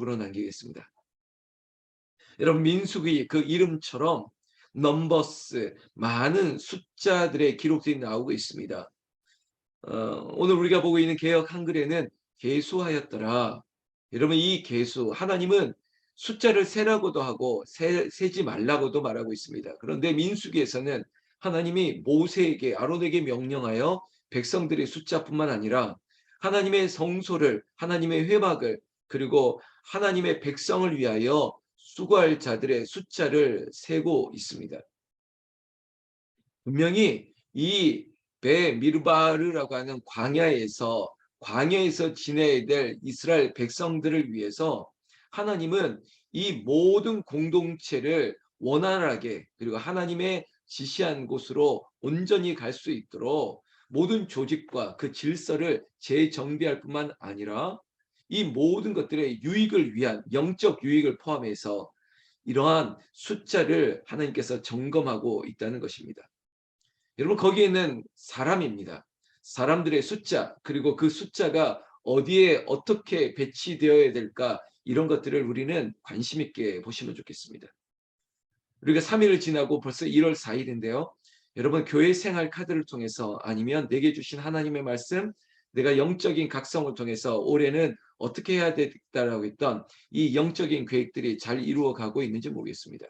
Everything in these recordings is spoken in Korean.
기록으로 남기겠습니다. 여러분, 민수기 그 이름처럼 넘버스, 많은 숫자들의 기록들이 나오고 있습니다. 오늘 우리가 보고 있는 개역 한글에는 계수하였더라. 여러분, 이 계수, 하나님은 숫자를 세라고도 하고 세지 말라고도 말하고 있습니다. 그런데 민수기에서는 하나님이 모세에게, 아론에게 명령하여 백성들의 숫자뿐만 아니라 하나님의 성소를, 하나님의 회막을, 그리고 하나님의 백성을 위하여 수고할 자들의 숫자를 세고 있습니다. 분명히 이 베미르바르라고 하는 광야에서 지내야 될 이스라엘 백성들을 위해서 하나님은 이 모든 공동체를 원활하게, 그리고 하나님의 지시한 곳으로 온전히 갈 수 있도록 모든 조직과 그 질서를 재정비할 뿐만 아니라 이 모든 것들의 유익을 위한, 영적 유익을 포함해서 이러한 숫자를 하나님께서 점검하고 있다는 것입니다. 여러분, 거기에는 사람입니다. 사람들의 숫자, 그리고 그 숫자가 어디에 어떻게 배치되어야 될까, 이런 것들을 우리는 관심 있게 보시면 좋겠습니다. 우리가 3일을 지나고 벌써 1월 4일인데요. 여러분, 교회 생활 카드를 통해서, 아니면 내게 주신 하나님의 말씀, 내가 영적인 각성을 통해서 올해는 어떻게 해야 되겠다라고 했던 이 영적인 계획들이 잘 이루어가고 있는지 모르겠습니다.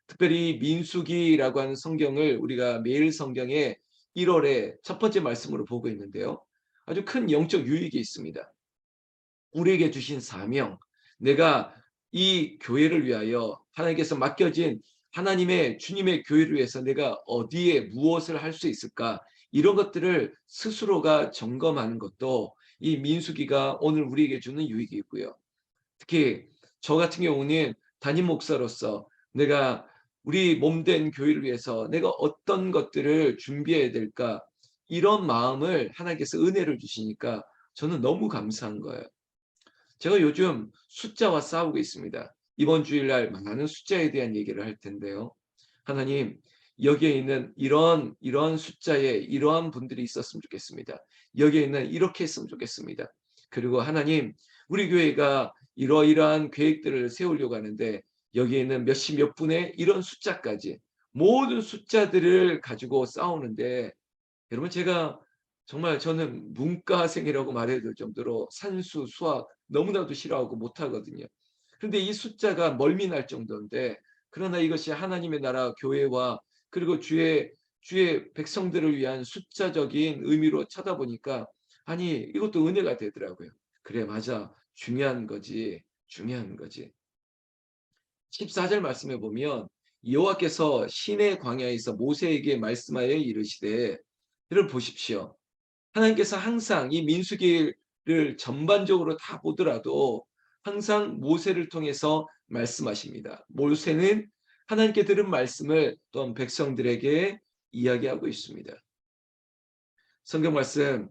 특별히 민수기라고 하는 성경을 우리가 매일 성경에 1월에 첫 번째 말씀으로 보고 있는데요. 아주 큰 영적 유익이 있습니다. 우리에게 주신 사명, 내가 이 교회를 위하여 하나님께서 맡겨진 하나님의 주님의 교회를 위해서 내가 어디에 무엇을 할 수 있을까, 이런 것들을 스스로가 점검하는 것도 이 민수기가 오늘 우리에게 주는 유익이 있고요. 특히 저 같은 경우는 담임 목사로서 내가 우리 몸된 교회를 위해서 내가 어떤 것들을 준비해야 될까, 이런 마음을 하나님께서 은혜를 주시니까 저는 너무 감사한 거예요. 제가 요즘 숫자와 싸우고 있습니다. 이번 주일날 많은 숫자에 대한 얘기를 할 텐데요. 하나님, 여기에 있는 이런 숫자에 이러한 분들이 있었으면 좋겠습니다. 여기에 있는 이렇게 했으면 좋겠습니다. 그리고 하나님, 우리 교회가 이러이러한 계획들을 세우려고 하는데 여기에 있는 몇십 몇 분의 이런 숫자까지, 모든 숫자들을 가지고 싸우는데, 여러분, 제가 정말 저는 문과생이라고 말해도 될 정도로 산수, 수학 너무나도 싫어하고 못하거든요. 그런데 이 숫자가 멀미날 정도인데, 그러나 이것이 하나님의 나라 교회와 그리고 주의 백성들을 위한 숫자적인 의미로 쳐다보니까, 아니, 이것도 은혜가 되더라고요. 그래, 맞아. 중요한 거지. 중요한 거지. 14절 말씀해 보면 여호와께서 시내 광야에서 모세에게 말씀하여 이르시되, 이를 보십시오. 하나님께서 항상 이 민수기를 전반적으로 다 보더라도 항상 모세를 통해서 말씀하십니다. 모세는 하나님께 들은 말씀을 또한 백성들에게 이야기하고 있습니다. 성경 말씀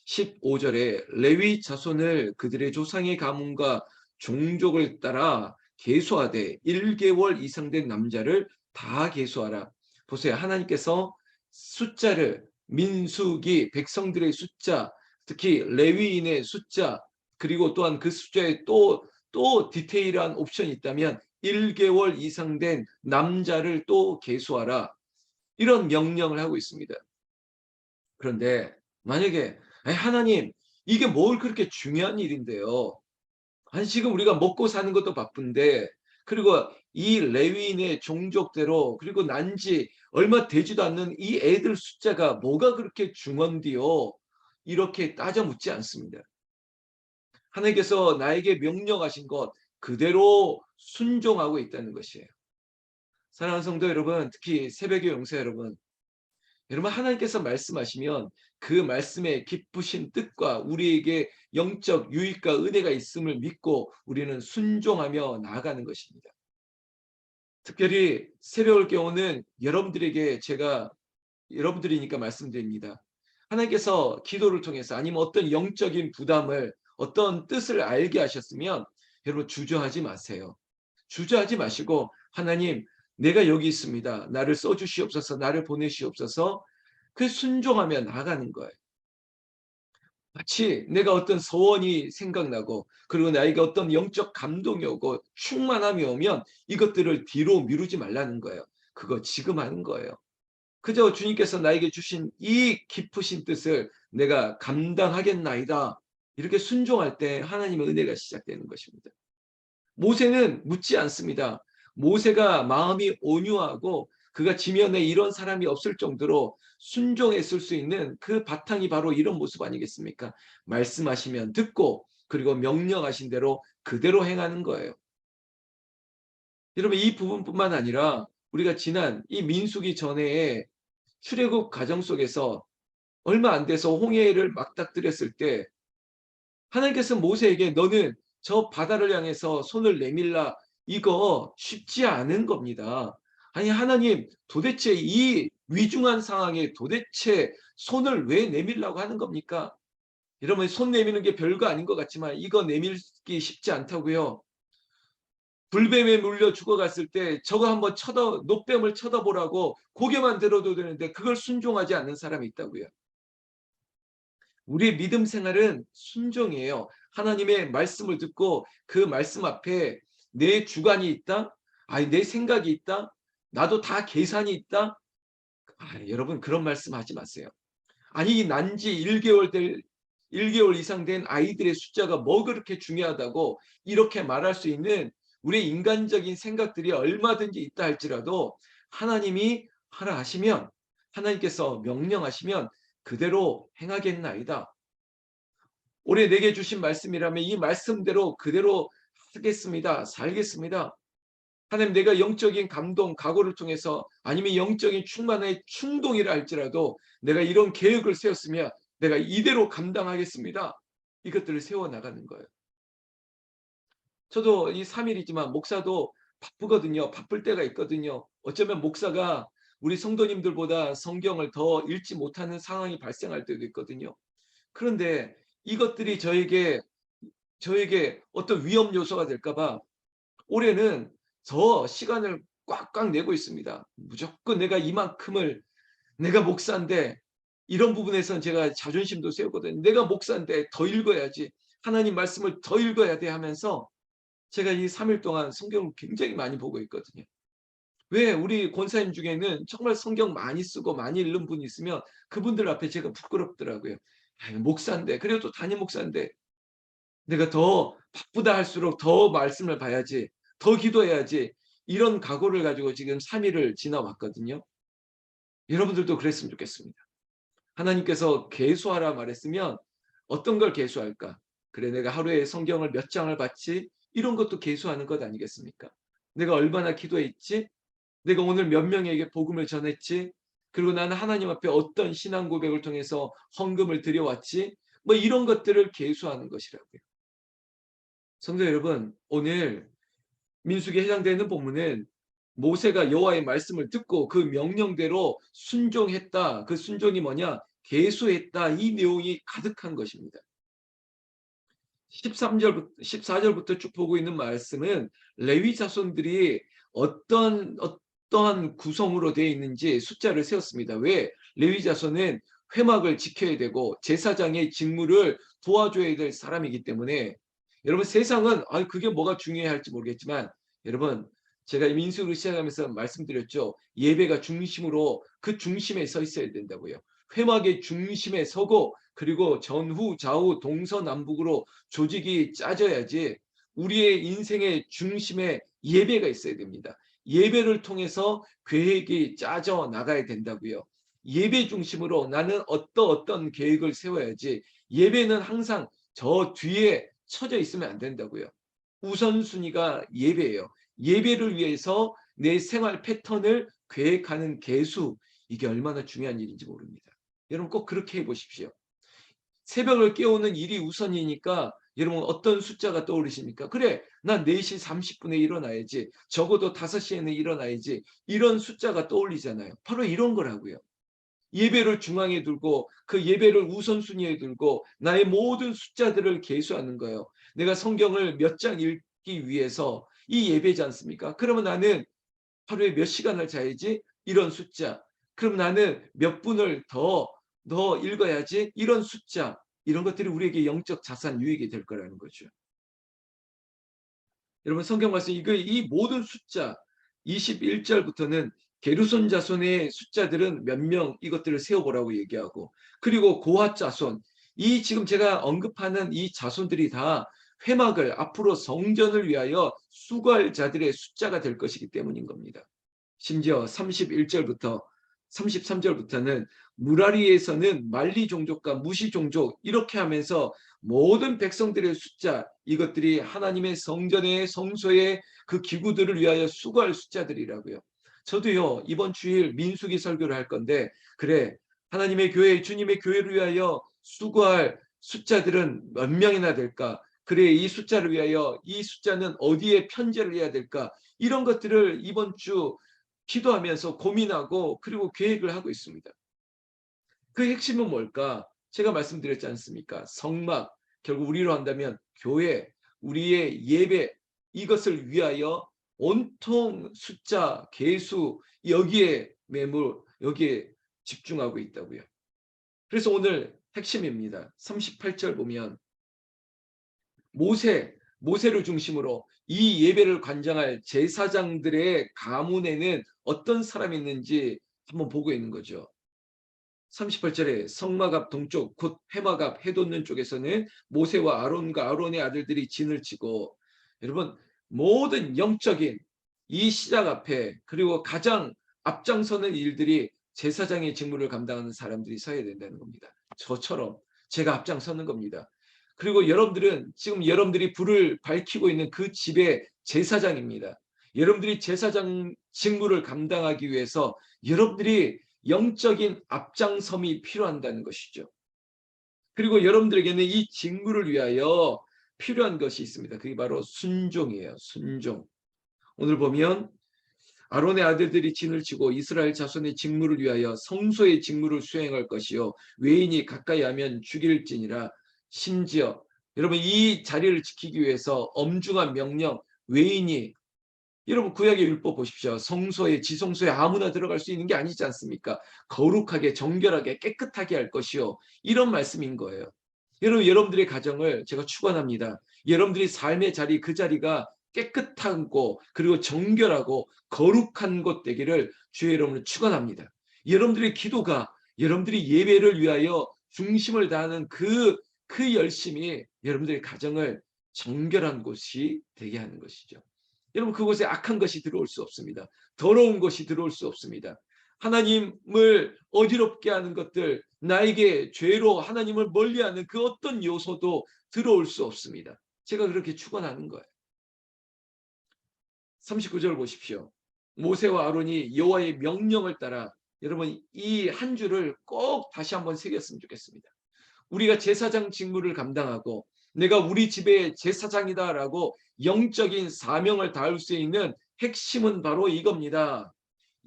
15절에 레위 자손을 그들의 조상의 가문과 종족을 따라 계수하되 1개월 이상 된 남자를 다 계수하라. 보세요. 하나님께서 숫자를, 민수기 백성들의 숫자, 특히 레위인의 숫자, 그리고 또한 그 숫자에 또 디테일한 옵션이 있다면 1개월 이상 된 남자를 또 계수하라. 이런 명령을 하고 있습니다. 그런데 만약에 하나님, 이게 뭘 그렇게 중요한 일인데요. 아니, 지금 우리가 먹고 사는 것도 바쁜데, 그리고 이 레위인의 종족대로, 그리고 난지 얼마 되지도 않는 이 애들 숫자가 뭐가 그렇게 중헌디요? 이렇게 따져 묻지 않습니다. 하나님께서 나에게 명령하신 것 그대로 순종하고 있다는 것이에요. 사랑하는 성도 여러분, 특히 새벽의 용사 여러분, 하나님께서 말씀하시면 그 말씀의 기쁘신 뜻과 우리에게 영적 유익과 은혜가 있음을 믿고 우리는 순종하며 나아가는 것입니다. 특별히 새벽을 깨우는 여러분들에게 제가, 여러분들이니까 말씀드립니다. 하나님께서 기도를 통해서, 아니면 어떤 영적인 부담을, 어떤 뜻을 알게 하셨으면 여러분, 주저하지 마세요. 주저하지 마시고, 하나님, 내가 여기 있습니다. 나를 써주시옵소서, 나를 보내시옵소서. 그 순종하며 나가는 거예요. 마치 내가 어떤 소원이 생각나고 그리고 나에게 어떤 영적 감동이 오고 충만함이 오면 이것들을 뒤로 미루지 말라는 거예요. 그거 지금 하는 거예요. 그저 주님께서 나에게 주신 이 깊으신 뜻을 내가 감당하겠나이다. 이렇게 순종할 때 하나님의 은혜가 시작되는 것입니다. 모세는 묻지 않습니다. 모세가 마음이 온유하고 그가 지면에 이런 사람이 없을 정도로 순종했을 수 있는 그 바탕이 바로 이런 모습 아니겠습니까? 말씀하시면 듣고 그리고 명령하신 대로 그대로 행하는 거예요. 여러분 이 부분뿐만 아니라 우리가 지난 이 민수기 전에 출애굽 과정 속에서 얼마 안 돼서 홍해를 맞닥뜨렸을 때 하나님께서 모세에게 너는 저 바다를 향해서 손을 내밀라 이거 쉽지 않은 겁니다. 아니 하나님 도대체 이 위중한 상황에 도대체 손을 왜 내밀라고 하는 겁니까? 여러분 손 내미는 게 별거 아닌 것 같지만 이거 내밀기 쉽지 않다고요. 불뱀에 물려 죽어갔을 때 저거 한번 노뱀을 쳐다보라고 고개만 들어도 되는데 그걸 순종하지 않는 사람이 있다고요. 우리의 믿음 생활은 순종이에요. 하나님의 말씀을 듣고 그 말씀 앞에 내 주관이 있다? 아니, 내 생각이 있다? 나도 다 계산이 있다? 여러분 그런 말씀 하지 마세요. 아니 난지 1개월 이상 된 아이들의 숫자가 뭐 그렇게 중요하다고 이렇게 말할 수 있는 우리의 인간적인 생각들이 얼마든지 있다 할지라도 하나님이 하라 하시면 하나님께서 명령하시면 그대로 행하겠나이다. 올해 내게 주신 말씀이라면 이 말씀대로 그대로 하겠습니다. 살겠습니다. 하나님 내가 영적인 감동, 각오를 통해서 아니면 영적인 충만의 충동이라 할지라도 내가 이런 계획을 세웠으면 내가 이대로 감당하겠습니다. 이것들을 세워나가는 거예요. 저도 이 3일이지만 목사도 바쁘거든요. 바쁠 때가 있거든요. 어쩌면 목사가 우리 성도님들보다 성경을 더 읽지 못하는 상황이 발생할 때도 있거든요. 그런데 이것들이 저에게 어떤 위험 요소가 될까 봐 올해는 더 시간을 꽉꽉 내고 있습니다. 무조건 내가 이만큼을 내가 목사인데 이런 부분에서는 제가 자존심도 세우거든요. 내가 목사인데 더 읽어야지. 하나님 말씀을 더 읽어야 돼 하면서 제가 이 3일 동안 성경을 굉장히 많이 보고 있거든요. 왜 우리 권사님 중에는 정말 성경 많이 쓰고 많이 읽는 분이 있으면 그분들 앞에 제가 부끄럽더라고요. 목사인데 그래도 담임 목사인데 내가 더 바쁘다 할수록 더 말씀을 봐야지. 더 기도해야지. 이런 각오를 가지고 지금 3일을 지나왔거든요. 여러분들도 그랬으면 좋겠습니다. 하나님께서 계수하라 말했으면 어떤 걸 계수할까? 그래 내가 하루에 성경을 몇 장을 봤지? 이런 것도 계수하는 것 아니겠습니까? 내가 얼마나 기도했지? 내가 오늘 몇 명에게 복음을 전했지? 그리고 나는 하나님 앞에 어떤 신앙 고백을 통해서 헌금을 드려왔지? 뭐 이런 것들을 계수하는 것이라고요. 성도 여러분, 오늘 민수기에 해당되는 본문은 모세가 여호와의 말씀을 듣고 그 명령대로 순종했다. 그 순종이 뭐냐? 계수했다. 이 내용이 가득한 것입니다. 14절부터 쭉 보고 있는 말씀은 레위 자손들이 어떠한 구성으로 되어 있는지 숫자를 세웠습니다. 왜? 레위 자손은 회막을 지켜야 되고 제사장의 직무를 도와줘야 될 사람이기 때문에 여러분 세상은 그게 뭐가 중요할지 모르겠지만 여러분 제가 민수기를 시작하면서 말씀드렸죠. 예배가 중심으로 그 중심에 서 있어야 된다고요. 회막의 중심에 서고 그리고 전후 좌우 동서남북으로 조직이 짜져야지 우리의 인생의 중심에 예배가 있어야 됩니다. 예배를 통해서 계획이 짜져 나가야 된다고요. 예배 중심으로 나는 어떤 계획을 세워야지 예배는 항상 저 뒤에 처져 있으면 안 된다고요. 우선순위가 예배예요. 예배를 위해서 내 생활 패턴을 계획하는 계수 이게 얼마나 중요한 일인지 모릅니다. 여러분 꼭 그렇게 해보십시오. 새벽을 깨우는 일이 우선이니까 여러분 어떤 숫자가 떠오르십니까? 그래 난 4시 30분에 일어나야지 적어도 5시에는 일어나야지 이런 숫자가 떠올리잖아요. 바로 이런 거라고요. 예배를 중앙에 두고 그 예배를 우선순위에 두고 나의 모든 숫자들을 계수하는 거예요. 내가 성경을 몇 장 읽기 위해서 이 예배지 않습니까? 그러면 나는 하루에 몇 시간을 자야지 이런 숫자. 그럼 나는 몇 분을 더 읽어야지 이런 숫자. 이런 것들이 우리에게 영적 자산 유익이 될 거라는 거죠. 여러분 성경 말씀 이 모든 숫자 21절부터는 게르손 자손의 숫자들은 몇 명 이것들을 세어보라고 얘기하고, 그리고 고핫 자손, 이 지금 제가 언급하는 이 자손들이 다 회막을 앞으로 성전을 위하여 수고할 자들의 숫자가 될 것이기 때문인 겁니다. 심지어 31절부터 33절부터는 무라리에서는 말리 종족과 무시 종족 이렇게 하면서 모든 백성들의 숫자, 이것들이 하나님의 성전의 성소의 그 기구들을 위하여 수고할 숫자들이라고요. 저도요 이번 주일 민수기 설교를 할 건데, 그래 하나님의 교회 주님의 교회를 위하여 수고할 숫자들은 몇 명이나 될까, 그래 이 숫자를 위하여 이 숫자는 어디에 편제를 해야 될까, 이런 것들을 이번 주 기도하면서 고민하고 그리고 계획을 하고 있습니다. 그 핵심은 뭘까? 제가 말씀드렸지 않습니까? 성막, 결국 우리로 한다면 교회, 우리의 예배, 이것을 위하여 온통 숫자, 계수, 여기에 집중하고 있다고요. 그래서 오늘 핵심입니다. 38절 보면 모세를 중심으로 이 예배를 관장할 제사장들의 가문에는 어떤 사람이 있는지 한번 보고 있는 거죠. 38절에 성막 앞 동쪽 곧 회막 앞 해돋는 쪽에서는 모세와 아론과 아론의 아들들이 진을 치고, 여러분 모든 영적인 이 시작 앞에 그리고 가장 앞장서는 일들이 제사장의 직무를 감당하는 사람들이 서야 된다는 겁니다. 저처럼 제가 앞장서는 겁니다. 그리고 지금 여러분들이 불을 밝히고 있는 그 집의 제사장입니다. 여러분들이 제사장 직무를 감당하기 위해서 여러분들이 영적인 앞장섬이 필요한다는 것이죠. 그리고 여러분들에게는 이 직무를 위하여 필요한 것이 있습니다. 그게 바로 순종이에요. 순종. 오늘 보면 아론의 아들들이 진을 치고 이스라엘 자손의 직무를 위하여 성소의 직무를 수행할 것이요 외인이 가까이 하면 죽일지니라. 심지어 여러분 이 자리를 지키기 위해서 엄중한 명령, 외인이, 여러분 구약의 율법 보십시오. 성소에 지성소에 아무나 들어갈 수 있는 게 아니지 않습니까? 거룩하게 정결하게 깨끗하게 할 것이요, 이런 말씀인 거예요. 여러분들의 가정을 제가 축원합니다. 여러분들이 삶의 자리, 그 자리가 깨끗하고 그리고 정결하고 거룩한 곳 되기를 주의 이름으로 축원합니다. 여러분들의 기도가, 여러분들이 예배를 위하여 중심을 다하는 그 열심이 여러분들의 가정을 정결한 곳이 되게 하는 것이죠. 여러분 그곳에 악한 것이 들어올 수 없습니다. 더러운 것이 들어올 수 없습니다. 하나님을 어지럽게 하는 것들, 나에게 죄로 하나님을 멀리하는 그 어떤 요소도 들어올 수 없습니다. 제가 그렇게 축원하는 거예요. 39절 보십시오. 모세와 아론이 여호와의 명령을 따라, 여러분 이 한 줄을 꼭 다시 한번 새겼으면 좋겠습니다. 우리가 제사장 직무를 감당하고 내가 우리 집의 제사장이다라고 영적인 사명을 다할 수 있는 핵심은 바로 이겁니다.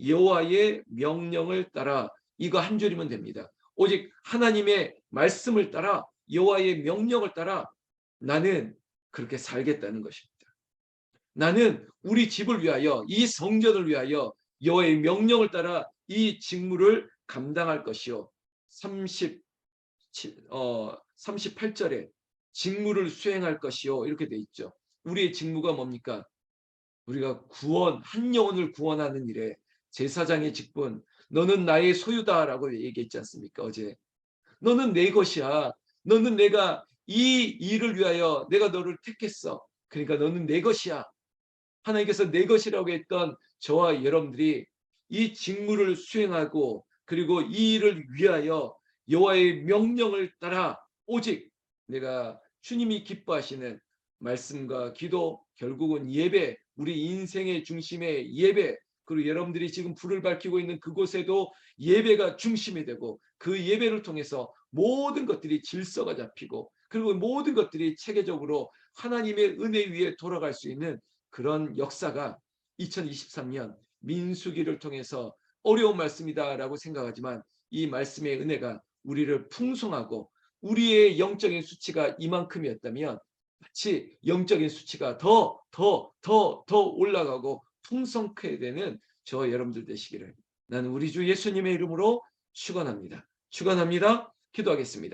여호와의 명령을 따라, 이거 한 줄이면 됩니다. 오직 하나님의 말씀을 따라, 여호와의 명령을 따라 나는 그렇게 살겠다는 것입니다. 나는 우리 집을 위하여, 이 성전을 위하여 여호와의 명령을 따라 이 직무를 감당할 것이요. 38절에 직무를 수행할 것이요, 이렇게 돼 있죠. 우리의 직무가 뭡니까? 우리가 한 영혼을 구원하는 일에 제사장의 직분, 너는 나의 소유다라고 얘기했지 않습니까? 어제 너는 내 것이야. 너는 내가 이 일을 위하여 내가 너를 택했어. 그러니까 너는 내 것이야. 하나님께서 내 것이라고 했던 저와 여러분들이 이 직무를 수행하고 그리고 이 일을 위하여 여호와의 명령을 따라, 오직 내가 주님이 기뻐하시는 말씀과 기도, 결국은 예배, 우리 인생의 중심의 예배, 그리고 여러분들이 지금 불을 밝히고 있는 그곳에도 예배가 중심이 되고 그 예배를 통해서 모든 것들이 질서가 잡히고 그리고 모든 것들이 체계적으로 하나님의 은혜 위에 돌아갈 수 있는 그런 역사가 2023년 민수기를 통해서, 어려운 말씀이다라고 생각하지만 이 말씀의 은혜가 우리를 풍성하고, 우리의 영적인 수치가 이만큼이었다면 마치 영적인 수치가 더 올라가고 풍성하게 되는 저 여러분들 되시기를 나는 우리 주 예수님의 이름으로 축원합니다. 기도하겠습니다.